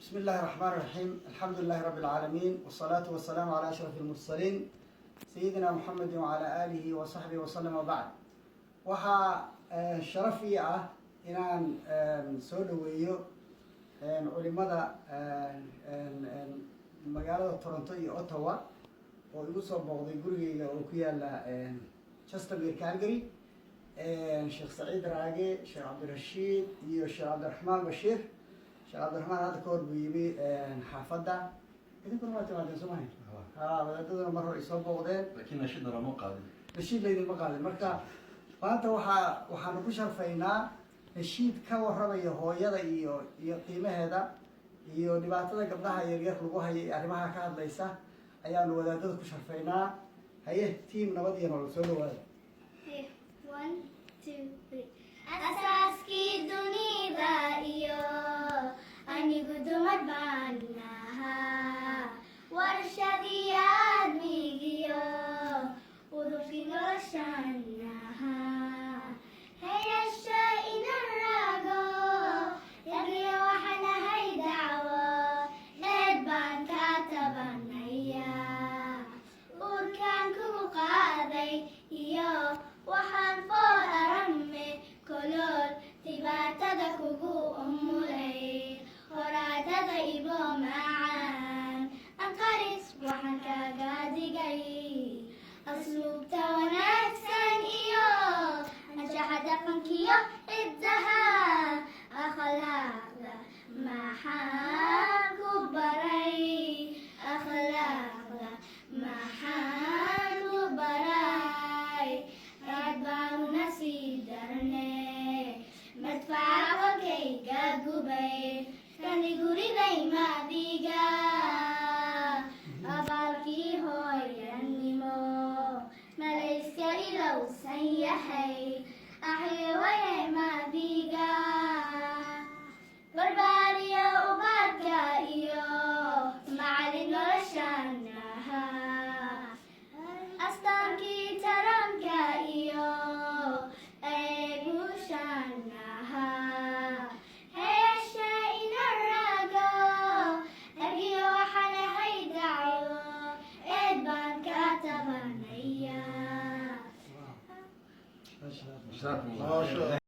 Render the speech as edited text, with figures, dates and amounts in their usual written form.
بسم الله الرحمن الرحيم. الحمد لله رب العالمين والصلاة والسلام على أشرف المرسلين سيدنا محمد وعلى آله وصحبه وسلم وبعد. waxaa sharaf ii ah inaan soo dhaweeyo culimada magaalada Toronto iyo Ottawa oo igu soo booqday gurigeyga oo ku yaala Chestermere Calgary. Sheekh Saciid Raage, Sheekh Cabdirashiid iyo Sheekh Cabdiraxmaan Bashiir. Sheekh Cabdiraxmaan hadda ka hor buu yimi xaafadda idinkuna waa timaadeen Soomaaliya. Wadaadaduna mar hore ay soo booqdeen laakiin nashiidna lama qaadin. Nashiid laydinma qaadin. Marka maanta waxaanu ku sharfaynaa nashiid ka warramaya hooyada iyo qiimaheeda iyo dhibaatada gabdhaha yaryar lagu hayo ee arrimaha ka hadlaysa ayaanu wadaadada ku sharfaynaa. haye tiim nabad iyo nolol soo dhawaada. 1 2 3 asaaskii dunida iyo anigu dumar baan nahaa warshadii aadmigiyo udubkii noloshaan nahaa hayasha inan raago yagiyo waxaan ahay dacwo eed baan kaa tabanayaa uurkaan kugu qaaday iyo waxaan fool arame kolol dhibaatada kugu umulay horaadada ibo macaan anqaris waxaan kaaga digay asluubta wanaagsan iyo anshaxa dhaqankiyo ciddaha akhlaaqda maxaan ku baray akhlaaqda maxaan ku baray raad baanuna sii darne madfaca kolkayga gubay kani guriday maadiga abaalkii hooyanimo malayska ilowsan yahay axyewaya maadiga barbaariya ubaadka iyo macalin noloshaan nahaa astaankii taranka iyo eegushaan nahaa heesha inan raago ergiyo waxaan ahay dacwo eed baan kaa tabanayaa. Jazakumullah.